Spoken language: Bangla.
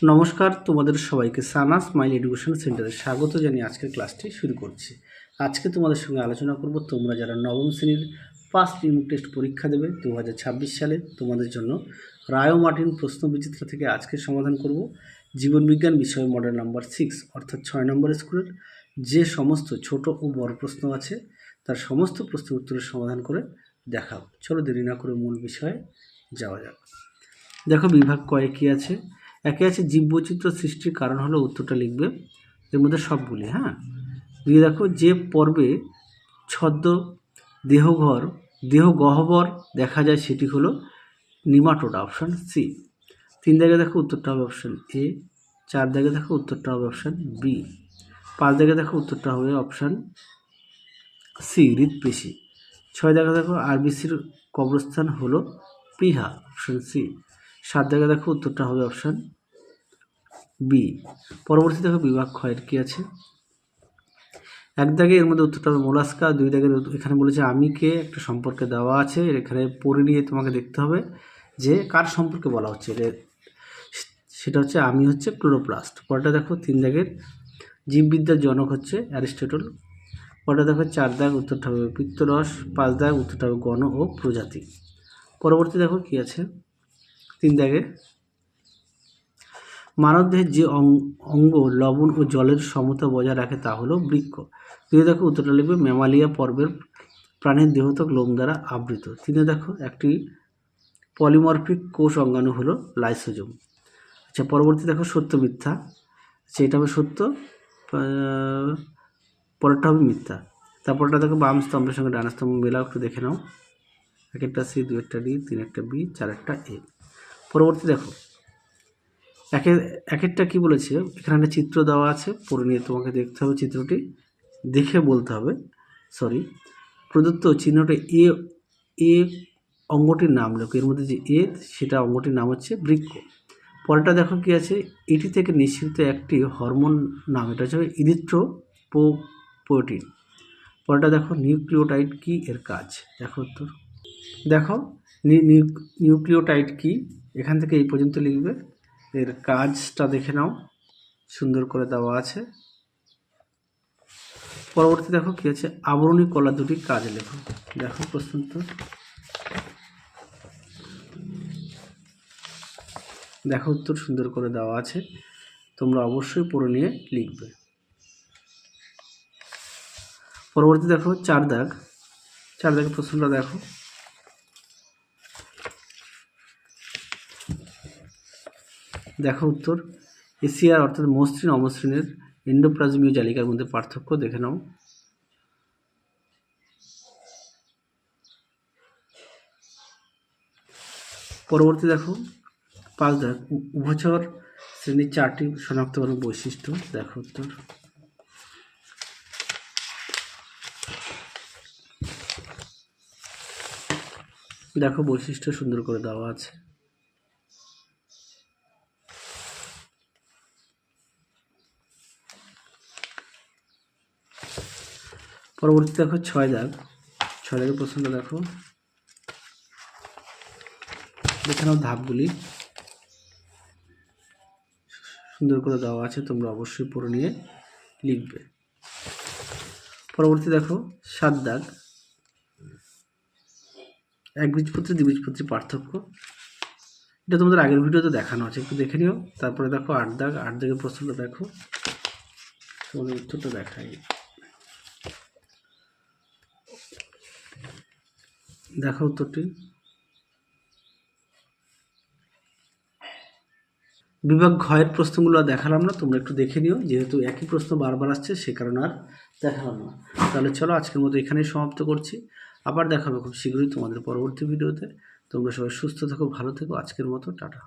নমস্কার, তোমাদের সবাইকে সানা স্মাইল এডুকেশন সেন্টারে স্বাগত জানিয়ে আজকের ক্লাসটি শুরু করছি। আজকে তোমাদের সঙ্গে আলোচনা করব তোমরা যারা নবম শ্রেণীর ফার্স্ট ইউনিট টেস্ট পরীক্ষা দেবে 2026 সালে তোমাদের জন্য রায় মার্টিন প্রশ্নবিচিত্রা থেকে আজকে সমাধান করব জীবনবিজ্ঞান বিষয় মডেল নাম্বার 6 অর্থাৎ 6 নম্বর স্কুলের যে সমস্ত ছোট ও বড় প্রশ্ন আছে তার সমস্ত প্রশ্নের উত্তরের সমাধান করে দেখাও। চলো দেরি না করে মূল বিষয়ে যাওয়া যাক। দেখো বিভাগ কয়ে কী আছে। একে আছে জীববৈচিত্র্য সৃষ্টির কারণ হলো, উত্তরটা লিখবে এর মধ্যে সবগুলি। দিয়ে দেখো যে পর্বে ছদ্ম দেহগহ্বর দেখা যায় সেটি হলো নিমাটোড, অপশান সি। 3 দাগে দেখো উত্তরটা হবে অপশান এ। 4 দাগে দেখো উত্তরটা হবে অপশান বি। 5 দাগে দেখো উত্তরটা হবে অপশান সি, হৃৎপেশি। 6 দাগে দেখো আরবিসির কবরস্থান হলো প্লীহা, অপশান সি। 7 দাগে দেখো উত্তরটা হবে অপশান বি। পরবর্তী দেখো বিভাগ ক্ষয়ের কী আছে। 1 দাগে এর মধ্যে উত্তরটা হবে মোলাস্কা। 2 দাগের এখানে বলেছে আমিকে একটা সম্পর্কে দেওয়া আছে, এখানে পড়ে নিয়ে তোমাকে দেখতে হবে যে কার সম্পর্কে বলা হচ্ছে। সেটা হচ্ছে আমি হচ্ছে ক্লোরোপ্লাস্ট। পরেরটা দেখো 3 দাগের জীববিদ্যার জনক হচ্ছে অ্যারিস্টটল। পরেরটা দেখো 4 দাগ উত্তরটা হবে পিত্তরস। 5 দাগ উত্তরটা হবে গণ ও প্রজাতি। পরবর্তী দেখো কী আছে। 3 দাগে মানবদেহের যে অঙ্গ লবণ ও জলের সমতা বজায় রাখে তা হলো বৃক্ক। 2 দেখো উত্তরটা লিখবে ম্যামালিয়া পর্বের প্রাণীর দেহত্বক লোম দ্বারা আবৃত। 3 দেখো একটি পলিমরফিক কোষ অঙ্গাণু হলো লাইসোজোম। আচ্ছা, পরবর্তী দেখো সত্য মিথ্যা। আচ্ছা, এটা হবে সত্য, পরেরটা হবে মিথ্যা। তারপরটা দেখো বাম স্তম্ভের সঙ্গে ডান স্তম্ভ মেলাও, একটু দেখে নাও। 1একটা সি, 2একটা ডি, 3একটা বি, 4একটা এ। পরবর্তী দেখো একটা কী বলেছে, এখানে একটা চিত্র দেওয়া আছে, পড়ে নিয়ে তোমাকে দেখতে হবে, চিত্রটি দেখে বলতে হবে। প্রদত্ত চিহ্নটা এ অঙ্গটির নাম লেখো। এর মধ্যে যে এ, সেটা অঙ্গটির নাম হচ্ছে বৃক্ক। পরেরটা দেখো কি আছে, এটি থেকে নিঃসৃত একটি হরমোন নাম, এটা হচ্ছে ইরিথ্রোপোয়েটিন। পরেরটা দেখো নিউক্লিওটাইড কি, এর কাজ দেখো। দেখো নিউক্লিওটাইড কি, এখান থেকে এই পর্যন্ত লিখবে, এর কাজটা দেখে নাও, সুন্দর করে দেওয়া আছে। পরবর্তী দেখো কি আছে, আবরণী কলা দুটি কাজ লেখো। দেখো প্রশ্ন উত্তর, দেখো উত্তর সুন্দর করে দেওয়া আছে, তোমরা অবশ্যই পড়ে নিয়ে লিখবে। পরবর্তী দেখো 4 দাগের প্রশ্নটা দেখো। দেখো উত্তর, এসিআর অর্থাৎ মসৃণ অমসৃণের এন্ডোপ্লাজমীয় জালিকার মধ্যে পার্থক্য দেখে নাও। পরবর্তী দেখো 5 দাগ, উভচর শ্রেণীর 4টি শনাক্তকরণ বৈশিষ্ট্য। দেখো উত্তর, দেখো বৈশিষ্ট্য সুন্দর করে দেওয়া আছে। পরবর্তী দেখো 6 দাগের প্রশ্নটা দেখো, দেখে নাও ধাপগুলি সুন্দর করে দেওয়া আছে, তোমরা অবশ্যই পড়ে নিয়ে লিখবে। পরবর্তী দেখো 7 দাগ, একবীজপত্রী দ্বিবীজপত্রী পার্থক্য। এটা তোমাদের আগের ভিডিওতে দেখানো আছে, একটু দেখে নিও। তারপরে দেখো 8 দাগের প্রশ্নটা দেখো, তোমাদের উত্তরটা দেখাই। দেখো উত্তরটি, বিভাগ ঘয়ের প্রশ্নগুলো দেখালাম না, তোমরা একটু দেখে নিও, যেহেতু একই প্রশ্ন বারবার আসছে সে কারণে আর দেখালাম না। তাহলে চলো আজকের মতো এখানেই সমাপ্ত করছি। আবার দেখাবো খুব শীঘ্রই তোমাদের পরবর্তী ভিডিওতে। তোমরা সবাই সুস্থ থেকো, ভালো থেকো। আজকের মতো টাটা।